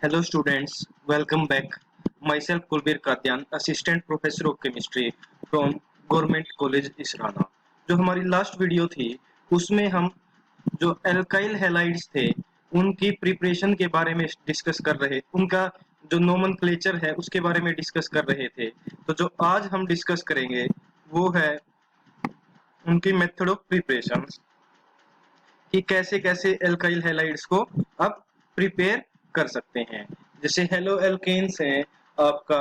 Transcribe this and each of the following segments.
Hello students, welcome back. Myself Kulbir Katyan, Assistant Professor of Chemistry from Government College Israna. जो हमारी last video थी उसमें हम जो एल्काइल हैलाइड्स थे उनकी प्रिपरेशन के बारे में डिस्कस कर रहे, उनका जो नोमेनक्लेचर है उसके बारे में डिस्कस कर रहे थे। तो जो आज हम डिस्कस करेंगे वो है उनकी मेथड ऑफ प्रिपरेशन, कि कैसे कैसे एल्काइल हैलाइड्स को आप प्रिपेयर कर सकते हैं। जैसे हेलो एल्केन्स हैं आपका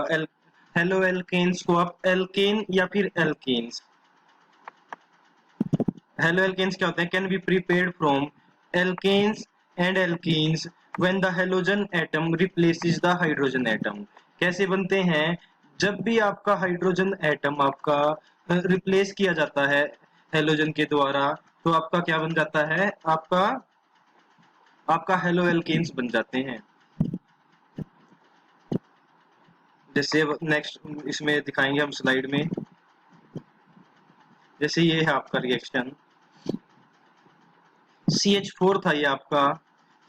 हेलो एल्केन्स को आप एल्केन या फिर एल्कीन्स, हेलो एल्केन्स क्या होते हैं, can be prepared from alkanes and alkenes when the halogen atom replaces the hydrogen atom. कैसे बनते हैं, जब भी आपका हाइड्रोजन एटम आपका रिप्लेस किया जाता है हेलोजन के द्वारा, तो आपका क्या बन जाता है, आपका आपका हेलो एल्केन्स बन जाते हैं। जैसे नेक्स्ट इसमें दिखाएंगे हम स्लाइड में। जैसे ये है आपका रिएक्शन CH4 था, ये आपका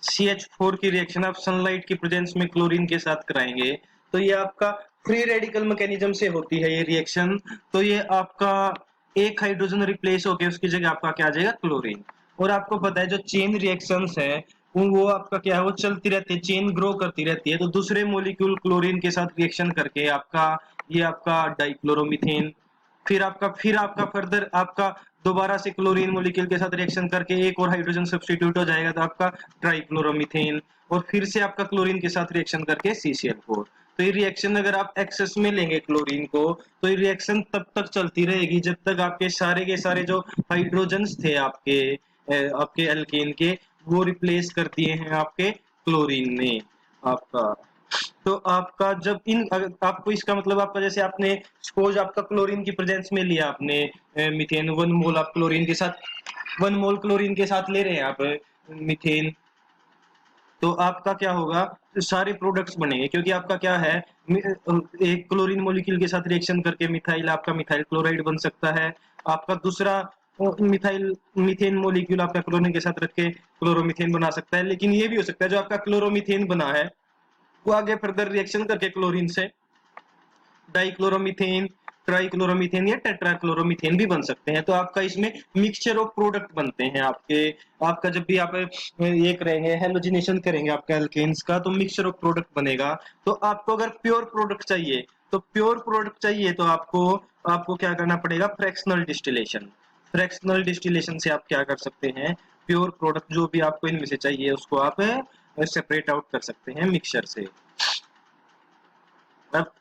CH4 की रिएक्शन आप सनलाइट की प्रेजेंस में क्लोरीन के साथ कराएंगे तो ये आपका फ्री रेडिकल मैकेनिज्म से होती है ये रिएक्शन। तो ये आपका एक हाइड्रोजन रिप्लेस होकर उसकी जगह आपका क्या आ जाएगा, क्लोरीन। और आपको पता है जो चेन रिएक्शंस है वो आपका क्या है, वो चलती रहती है, चेन ग्रो करती रहती है। तो दूसरे मोलिक्यूल क्लोरीन के साथ रिएक्शन करके आपका ये आपका डाइक्लोरोमीथेन, फिर आपका फर्दर आपका दोबारा से क्लोरीन मोलिक्यूल के साथ रिएक्शन करके एक और हाइड्रोजन सब्स्टिट्यूट हो जाएगा तो आपका ट्राइक्लोरोमीथेन, और फिर से आपका क्लोरीन के साथ रिएक्शन करके CCl4। तो ये रिएक्शन अगर आप एक्सेस में लेंगे क्लोरीन को तो ये रिएक्शन तब तक चलती रहेगी जब तक आपके सारे के सारे जो हाइड्रोजन्स थे आपके एल्केन के, वो रिप्लेस कर दिए हैं आपके क्लोरीन ने आपका। तो आपका जब आपको इसका मतलब आपका जैसे आपने सपोज आपका क्लोरीन की प्रेजेंस में लिया आपने मीथेन 1 मोल, आप क्लोरीन के साथ 1 मोल क्लोरीन के साथ ले रहे हैं आप मीथेन, तो आपका क्या होगा, सारे प्रोडक्ट्स बनेंगे क्योंकि आपका क्या है, एक क्लोरीन मॉलिक्यूल के साथ रिएक्शन करके मिथाइल आपका मिथाइल क्लोराइड बन सकता है। आपका दूसरा मिथाइल मीथेन मॉलिक्यूल आपका क्लोरीन के साथ रख के क्लोरोमीथेन बना सकता है। लेकिन ये भी हो सकता है जो आपका क्लोरोमीथेन बना है वो आगे फर्दर रिएक्शन करके क्लोरीन से डाइक्लोरोमीथेन, ट्राइक्लोरोमीथेन या टेट्राक्लोरोमीथेन भी बन सकते हैं। तो आपका इसमें मिक्सचर ऑफ प्रोडक्ट बनते हैं आपके। आपका जब भी आप ये करेंगे हेलोजिनेशन करेंगे आपका एल्केन्स का, तो मिक्सचर ऑफ प्रोडक्ट बनेगा। तो आपको अगर प्योर प्रोडक्ट चाहिए तो आपको आपको क्या करना पड़ेगा, फ्रैक्शनल डिस्टिलेशन। फ्रैक्शनल डिस्टिलेशन से आप क्या कर सकते हैं, प्योर प्रोडक्ट जो भी आपको इनमें से चाहिए उसको आप सेपरेट आउट कर सकते हैं मिक्सचर से। अब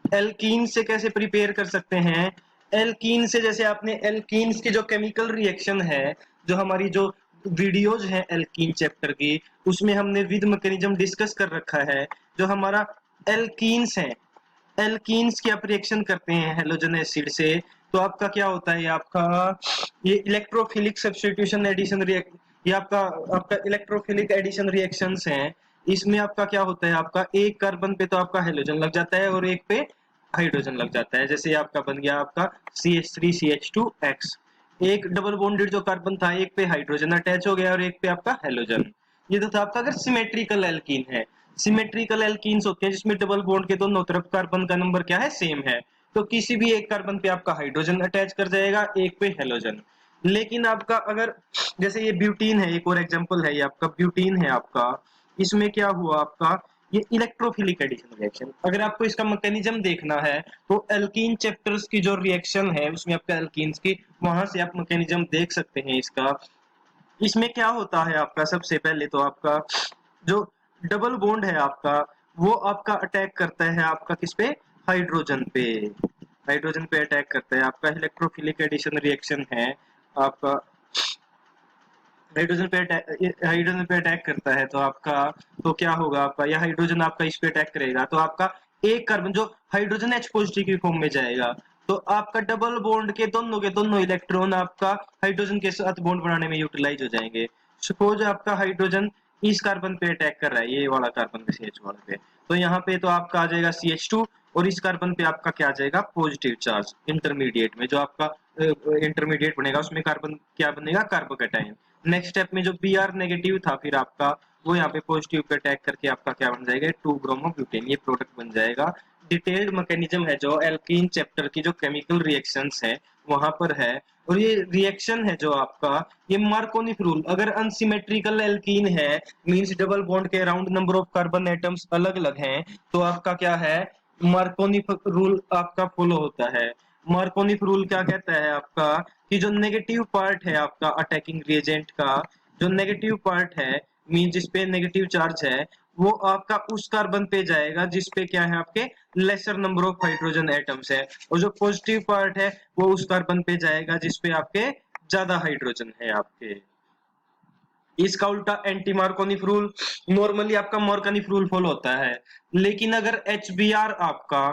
एल्कीन से कैसे प्रिपेयर कर सकते हैं, एल्कीन से जैसे आपने एल्कीन्स की जो केमिकल रिएक्शन है, जो हमारी जो वीडियोज हैं एल्कीन चैप्टर की, उसमें हमने विद मैकेनिज्म डिस्कस कर रखा है। जो हमारा एल्कीन्स है, एल्कीन्स की आप रिएक्शन करते हैं हेलोजन एसिड से, तो आपका क्या होता है, आपका ये इलेक्ट्रोफिलिक सब्स्टिट्यूशन एडिशन रिएक्ट, ये आपका आपका इलेक्ट्रोफिलिक एडिशन रिएक्शंस हैं। इसमें आपका क्या होता है, आपका एक कार्बन पे तो आपका हेलोजन लग जाता है और एक पे हाइड्रोजन लग जाता है। जैसे आपका बन गया आपका CH3CH2X, एक डबल बॉन्डेड जो कार्बन था एक पे हाइड्रोजन अटैच हो गया और एक पे आपका हेलोजन। ये तो था आपका अगर सिमेट्रिकल एल्कीन है। सिमेट्रिकल एल्कीन्स होते हैं जिसमें डबल बॉन्ड के दोनों तरफ कार्बन का नंबर क्या है, सेम है, तो किसी भी एक कार्बन पे आपका हाइड्रोजन अटैच कर जाएगा, एक पे हेलोजन। लेकिन आपका अगर जैसे ये ब्यूटीन है, एक और एग्जांपल है, ये आपका ब्यूटीन है आपका, इसमें क्या हुआ आपका, ये इलेक्ट्रोफिलिक एडिशन रिएक्शन। अगर आपको इसका मैकेनिज्म देखना है तो एल्कीन चैप्टर्स की जो रिएक्शन है उसमें आपका एल्कीन्स की, वहां से आप मैकेनिज्म देख सकते हैं इसका। इसमें क्या होता है आपका, सबसे पहले तो आपका जो डबल बॉन्ड है आपका, वो आपका अटैक करता है आपका किस पे, हाइड्रोजन पे। हाइड्रोजन पे अटैक करता है, आपका इलेक्ट्रोफिलिक एडिशन रिएक्शन है आपका। हाइड्रोजन पे अटैक करता है तो आपका, तो क्या होगा आपका, यह हाइड्रोजन आपका इस पे अटैक करेगा तो आपका एक कार्बन जो हाइड्रोजन H पॉजिटिव की फॉर्म में जाएगा, तो आपका डबल बॉन्ड के दोनों इलेक्ट्रॉन आपका हाइड्रोजन के साथ बॉन्ड बनाने में यूटिलाइज हो जाएंगे। सपोज आपका हाइड्रोजन इस कार्बन पे अटैक कर रहा है, ये वाला कार्बन पे CH वाला पे, तो यहाँ पे तो आपका आ जाएगा CH2 और इस कार्बन पे आपका क्या आ जाएगा, पॉजिटिव चार्ज। इंटरमीडिएट में जो आपका इंटरमीडिएट बनेगा उसमें कार्बन क्या बनेगा, कार्बोकैटायन। नेक्स्ट स्टेप में जो Br नेगेटिव था फिर आपका वो यहाँ पे पॉजिटिव पे अटैक करके आपका क्या बन जाएगा, 2 ब्रोमो ब्यूटेन, ये प्रोडक्ट बन जाएगा। डिटेल्ड मैकेनिज्म है जो एल्कीन चैप्टर की जो केमिकल रिएक्शंस है वहां पर है। और ये रिएक्शन है जो आपका ये मार्कोनी रूल, अगर अनसिमेट्रिकल एल्कीन है मींस डबल बॉन्ड के around number of carbon atoms अलग अलग हैं, तो आपका क्या है मार्कोनी रूल आपका फॉलो होता है। मार्कोनी रूल क्या कहता है आपका कि जो नेगेटिव पार्ट है आपका अटैकिंग रिएजेंट का, जो नेगेटिव पार्ट है मीन जिसपे नेगेटिव चार्ज है वो आपका उस कार्बन पे जाएगा जिसपे क्या है आपके laser number of hydrogen atoms है, और जो पॉजिटिव पार्ट है वो उस कार्बन पे जाएगा जिसपे आपके ज्यादा हाइड्रोजन है आपके। इसका उल्टा एंटी मार्कोनी रूल, नॉर्मली आपका मार्कोनी रूल फॉलो होता है, लेकिन अगर HBr आपका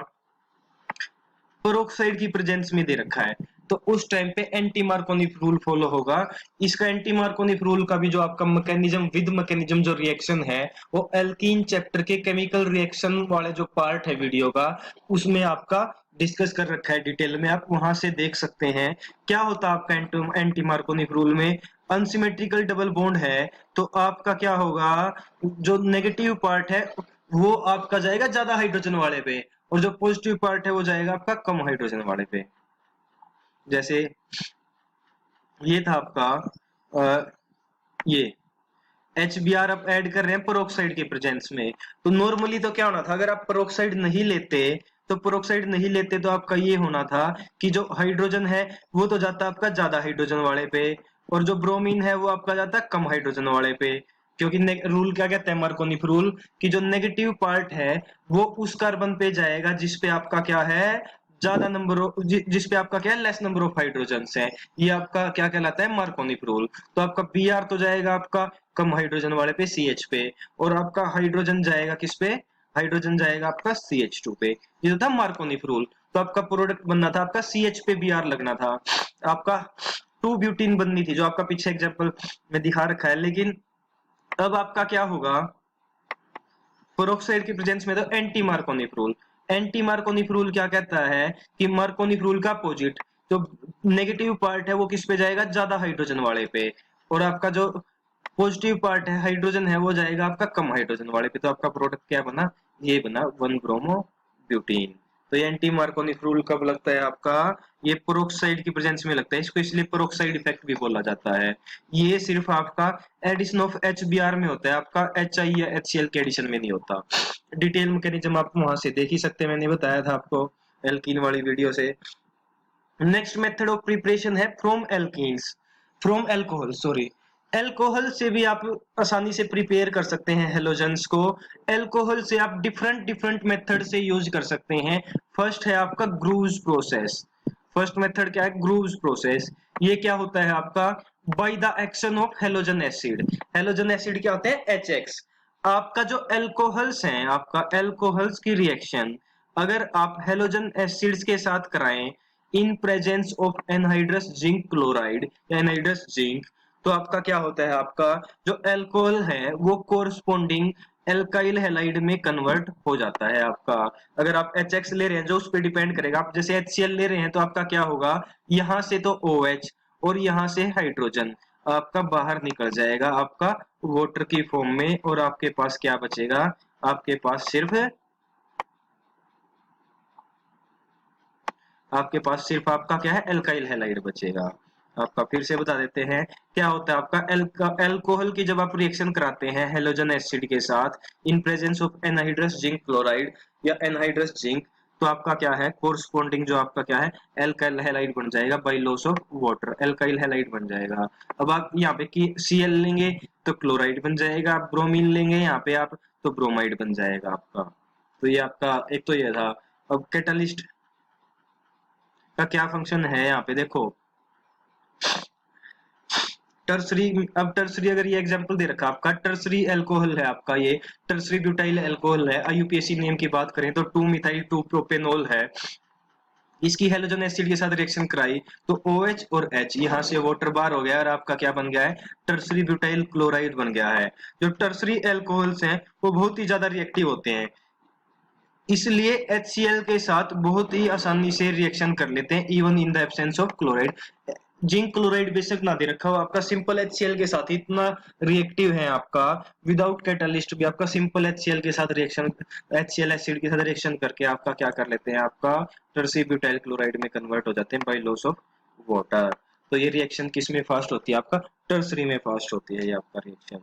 पेरोक्साइड की प्रेजेंस में दे रखा है तो उस टाइम पे एंटी मार्कोनी रूल फॉलो होगा। इसका एंटी मार्कोनी रूल का भी जो आपका मैकेनिज्म विद मैकेनिज्म जो रिएक्शन है वो एल्कीन चैप्टर के केमिकल रिएक्शन वाले जो पार्ट है वीडियो का उसमें आपका डिस्कस कर रखा है डिटेल में, आप वहां से देख सकते हैं। क्या होता है आपका एंटी मार्कोनी रूल में, अनसिमेट्रिकल डबल बॉन्ड है तो आपका क्या होगा, जो नेगेटिव पार्ट है वो आपका जाएगा ज्यादा हाइड्रोजन वाले पे, और जो पॉजिटिव पार्ट है वो जाएगा आपका कम हाइड्रोजन वाले पे। जैसे ये था आपका ये HBr आप ऐड कर रहे हैं पेरोक्साइड के प्रेजेंस में, तो नॉर्मली तो क्या होना था अगर आप पेरोक्साइड नहीं लेते, तो पेरोक्साइड नहीं लेते तो आपका ये होना था कि जो हाइड्रोजन है वो तो जाता आपका ज्यादा हाइड्रोजन वाले पे, और जो ब्रोमीन है वो आपका जाता कम हाइड्रोजन वाले पे। क्योंकि रूल क्या कहता है मार्कोनी रूल कि जो नेगेटिव पार्ट है वो उस कार्बन पे जाएगा जिसपे आपका क्या है ज्यादा नंबर ऑफ जिसपे आपका क्या है लेस नंबर ऑफ हाइड्रोजन है, ये आपका क्या कहलाता है मार्कोनी रूल। तो आपका Br तो जाएगा आपका कम हाइड्रोजन वाले पे CH पे, और आपका हाइड्रोजन जाएगा किस पे, हाइड्रोजन जाएगा आपका CH2 पे। ये तो था मार्कोनी रूल। तो आपका प्रोडक्ट बनना था आपका CH पे Br लगना था, आपका 2 ब्यूटीन बननी थी जो आपका पीछे एग्जांपल में दिखा रखा है। लेकिन अब आपका क्या होगा पेरोक्साइड की प्रेजेंस में, तो anti Markovnikov rule, anti Markovnikov rule क्या कहता है कि मार्कोनी रूल का अपोजिट जो नेगेटिव पार्ट है वो किस पे जाएगा ज्यादा हाइड्रोजन वाले पे, और आपका जो पॉजिटिव पार्ट है हाइड्रोजन है वो जाएगा आपका कम हाइड्रोजन वाले पे। तो आपका प्रोडक्ट क्या बना, ये बना 1 ब्रोमो ब्यूटीन। तो ये एंटी मार्कोनी रूल कब लगता है आपका, ये पेरोक्साइड की प्रेजेंस में लगता है, इसको इसलिए पेरोक्साइड इफेक्ट भी बोला जाता है। ये सिर्फ आपका एडिशन ऑफ HBr में होता है, आपका HI या HCl के एडिशन में नहीं होता। डिटेल मैकेनिज्म आप वहां से देख ही सकते हैं, मैंने बताया था आपको एल्कीन वाली वीडियो से। नेक्स्ट मेथड ऑफ प्रिपरेशन है from alkenes, from alcohol sorry, alcohol से भी आप आसानी से प्रिपेयर कर सकते हैं हेलोजेंस को। अल्कोहल से आप डिफरेंट डिफरेंट मेथड से यूज कर सकते हैं। फर्स्ट है आपका ग्रूव्स प्रोसेस, फर्स्ट मेथड क्या है ग्रूव्स प्रोसेस। ये क्या होता है आपका by the action of halogen acid, halogen acid क्या होते हैं HX। आपका जो अल्कोहल्स हैं आपका अल्कोहल्स की रिएक्शन अगर आप हेलोजन एसिड्स के साथ कराएं in presence of anhydrous zinc chloride या एनहाइड्रस जिंक, तो आपका क्या होता है आपका जो अल्कोहल है वो कोरस्पोंडिंग एल्काइल हैलाइड में कन्वर्ट हो जाता है आपका। अगर आप HX ले रहे हैं जो उस पर डिपेंड करेगा, आप जैसे HCl ले रहे हैं तो आपका क्या होगा यहां से तो OH और यहां से हाइड्रोजन आपका बाहर निकल जाएगा आपका वाटर की फॉर्म में, और आपके पास क्या बचेगा, आपके पास सिर्फ आपका क्या है एल्काइल हैलाइड बचेगा। आपका फिर से बता देते हैं क्या होता है आपका अल्कोहल की जब आप रिएक्शन कराते हैं हेलोजन एसिड के साथ in presence of anhydrous zinc chloride या एनहाइड्रस जिंक, तो आपका क्या है कोरस्पोंडिंग जो आपका क्या है एल्काइल हैलाइड बन जाएगा by loss of water, alkyl halide बन जाएगा। अब आप यहाँ पे की Cl लेंगे तो क्लोराइड बन जाएगा, आप ब्रोमीन लेंगे यहाँ पे आप तो ब्रोमाइड बन जाएगा आपका। तो ये आपका एक तो ये था। अब कैटालिस्ट का क्या फंक्शन है यहाँ पे देखो, टर्सरी, अब टर्सरी अगर ये एग्जांपल दे रखा आपका टर्सरी अल्कोहल है आपका, ये टर्सरी ब्यूटाइल अल्कोहल है, IUPAC नेम की बात करें तो 2 मिथाइल 2 प्रोपेनॉल है। इसकी हेलोजन एसिड के साथ रिएक्शन कराई तो OH और H यहाँ से वाटर बार हो गया और आपका क्या बन गया है टर्सरी ब्यूटाइल क्लोराइड बन गया है। जो टर्सरी अल्कोहल्स हैं वो बहुत ही ज्यादा रिएक्टिव होते हैं, इसलिए HCl के साथ बहुत ही आसानी से रिएक्शन कर लेते हैं even in the absence of chloride. Zinc chloride बेशक ना दे रखा हो, आपका सिंपल HCl के साथ इतना रिएक्टिव है आपका, विदाउट कैटलिस्ट भी आपका सिंपल HCl के साथ रिएक्शन, HCl एसिड के साथ रिएक्शन करके आपका क्या कर लेते हैं, आपका टर्सी-ब्यूटाइल क्लोराइड में कन्वर्ट हो जाते हैं बाय लॉस ऑफ वाटर। तो ये रिएक्शन किस में फास्ट होती है, आपका टर्सरी में फास्ट होती है ये आपका रिएक्शन।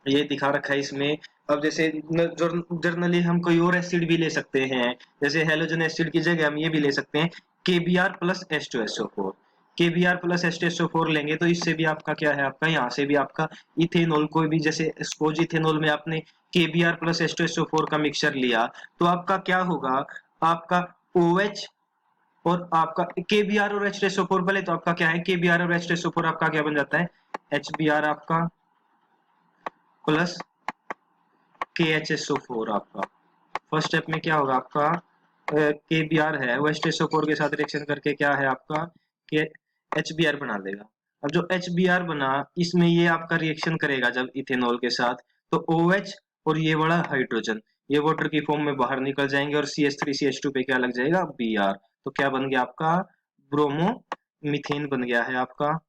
ये दिखा रखा है इसमें। अब जैसे जर्नली हम कोई और एसिड भी ले सकते हैं, जैसे हेलोजन एसिड की जगह हम ये भी ले सकते हैं KBr plus H2SO4। KBr plus H2SO4 लेंगे तो इससे भी आपका क्या है, आपका यहाँ से भी आपका इथेनॉल, कोई भी जैसे स्पोज इथेनॉल में आपने KBr प्लस H2SO4 का मिक्सचर लिया तो आपका क्या होगा, आपका OH और आपका KBr और H2SO4, पहले तो आपका क्या है, KBr और H2SO4 आपका क्या बन जाता है, HBr आपका प्लस KHSO4 आपका। फर्स्ट स्टेप में क्या होगा आपका, KBr है वो H2SO4 के साथ रिएक्शन करके क्या है आपका के HBr बना देगा। अब जो HBr बना, इसमें ये आपका रिएक्शन करेगा जब इथेनॉल के साथ, तो OH और ये बड़ा हाइड्रोजन ये वाटर की फॉर्म में बाहर निकल जाएंगे और CH3CH2 पे क्या लग जाएगा, Br। तो क्या बन गया आपका, ब्रोमो मीथेन बन गया है आपका,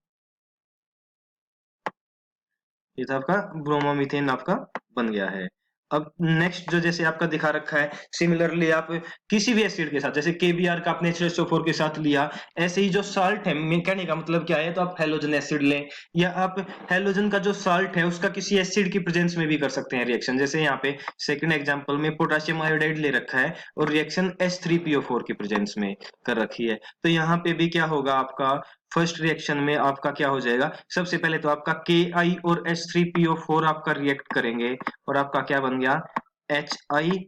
ये था आपका ब्रोमोमीथेन आपका बन गया है। अब नेक्स्ट जो जैसे आपका दिखा रखा है, सिमिलरली आप किसी भी एसिड के साथ, जैसे KBr का आपने H2SO4 के साथ लिया, ऐसे ही जो साल्ट है, कहने का मतलब क्या है, तो आप हेलोजन एसिड लें या आप हेलोजन का जो साल्ट है उसका किसी एसिड की प्रेजेंस में भी कर सकते हैं रिएक्शन। जैसे यहाँ पे सेकंड एग्जांपल में पोटेशियम आयोडाइड ले रखा है और रिएक्शन H3PO4 की प्रेजेंस में कर रखी है, तो यहाँ पे भी क्या होगा आपका, फर्स्ट रिएक्शन में आपका क्या हो जाएगा, सबसे पहले तो आपका Ki और H3PO4 आपका रिएक्ट करेंगे और आपका क्या बन गया, Hi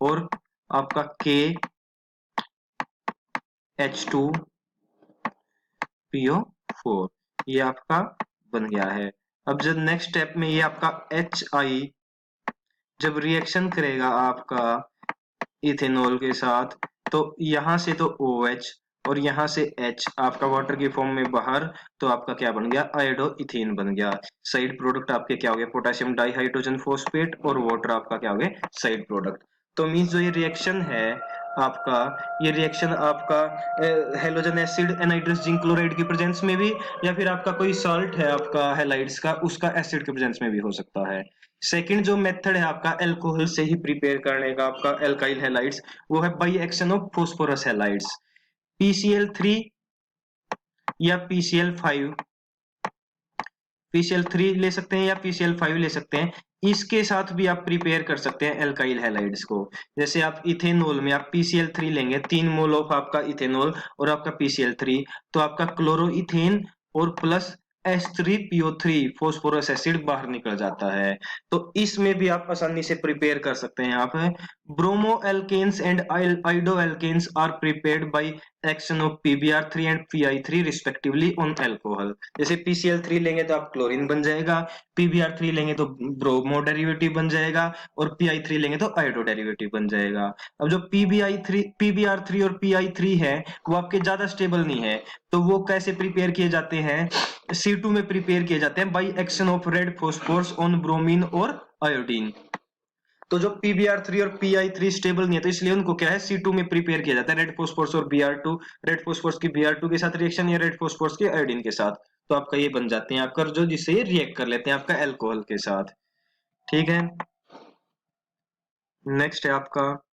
और आपका KH2PO4 ये आपका बन गया है। अब जब नेक्स्ट स्टेप में ये आपका Hi जब रिएक्शन करेगा आपका इथेनॉल के साथ, तो यहां से तो OH और यहां से H आपका वाटर की फॉर्म में बाहर, तो आपका क्या बन गया, आयोडो इथेन बन गया। साइड प्रोडक्ट आपके क्या हो गए, पोटेशियम डाइहाइड्रोजन फॉस्फेट और वाटर आपका क्या हो गए, साइड प्रोडक्ट। तो मीन्स जो ये रिएक्शन है आपका, ये रिएक्शन आपका halogen acid anhydrous zinc chloride की प्रेजेंस में भी, या फिर आपका कोई सॉल्ट है आपका हैलाइड्स का, उसका एसिड के प्रेजेंस में भी हो सकता है। सेकंड जो मेथड है आपका अल्कोहल से ही प्रिपेयर करने का, आपका एल्काइल हैलाइड्स, वो है by action of phosphorus halides, PCl3 या PCl5, PCl3 ले सकते हैं या PCl5 ले सकते हैं। इसके साथ भी आप प्रिपेयर कर सकते हैं एल्काइल हैलाइड्स को। जैसे आप इथेनॉल में आप PCl3 लेंगे, 3 मोल ऑफ आपका इथेनॉल और आपका PCl3, तो आपका क्लोरोइथेन और प्लस H3PO3 फॉस्फोरस एसिड बाहर निकल जाता है। तो इसमें भी आप आसानी से प्रिपेयर कर सकते हैं। आप bromo alkanes and iodo alkanes are prepared by action of PBr3 and PI3 respectively on alcohol. जैसे PCl3 लेंगे तो आप क्लोरीन बन जाएगा, PBr3 लेंगे तो ब्रोमो डेरिवेटिव बन जाएगा और PI3 लेंगे तो आयोडो डेरिवेटिव बन जाएगा। अब जो PBr3 और PI3 है वो आपके ज्यादा स्टेबल नहीं है, तो वो कैसे प्रिपेयर किए जाते हैं, C2 में प्रिपेयर किए जाते हैं by action of red phosphorus on bromine और आयोडीन। तो जो PBr3 और PI3 स्टेबल नहीं है, तो इसलिए उनको क्या है, C2 में प्रिपेयर किया जाता है, रेड फॉस्फोरस और Br2, रेड फॉस्फोरस की Br2 के साथ रिएक्शन या रेड फॉस्फोरस के आयोडीन के साथ, तो आपका ये बन जाते हैं आपका, जो जिससे ये रिएक्ट कर लेते हैं आपका एल्कोहल के साथ। ठीक है, नेक्स्ट है आपका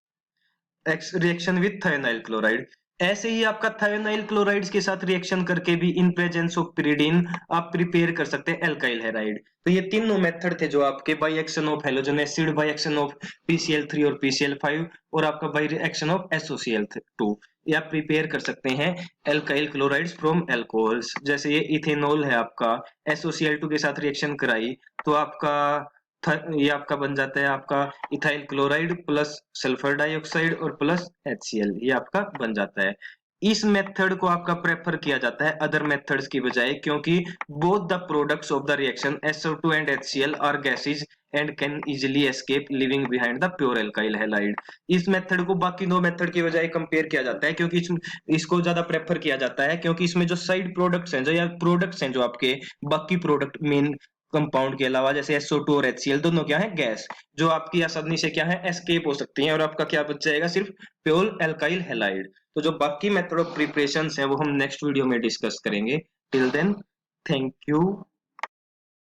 रिएक्शन विथ थायोनाइल क्लोराइड। ऐसे ही आपका थायोनाइल क्लोराइड्स के साथ रिएक्शन करके भी इन प्रेजेंस ऑफ pyridine आप प्रिपेयर कर सकते हैं एल्काइल हैलाइड। तो ये तीनों मेथड थे जो आपके by action of halogen acid, by action of PCl3 और PCl5 और आपका बाई एक्शन ऑफ SOCl2, ये आप प्रिपेयर कर सकते हैं एल्काइल क्लोराइड्स फ्रॉम एल्कोहल्स। जैसे ये इथेनॉल है आपका, SOCl2 के साथ रिएक्शन कराई तो आपका ये आपका बन जाता है आपका ethyl chloride plus sulphur dioxide और प्लस HCl, ये आपका बन जाता है। इस मेथड को आपका प्रेफर किया जाता है अदर मेथड्स की बजाय, क्योंकि both the products of the reaction SO2 and HCl are gases and can easily escape leaving behind the pure alkyl halide. इस मेथड को बाकी दो मेथड की बजाय कंपेयर किया जाता है, क्योंकि इसको ज्यादा प्रेफर किया जाता है, क्योंकि इसमें जो साइड प्रोडक्ट्स हैं, जो या प्रोडक्ट्स हैं जो आपके बाकी प्रोडक्ट मेन कंपाउंड के अलावा, जैसे SO2 और HCl दोनों क्या है, गैस, जो आपकी आसानी से क्या है, एस्केप हो सकती हैं, और आपका क्या बच जाएगा, सिर्फ प्योर एल्काइल हैलाइड। तो जो बाकी मेथड ऑफ प्रिपरेशन है वो हम नेक्स्ट वीडियो में डिस्कस करेंगे। Till then, thank you.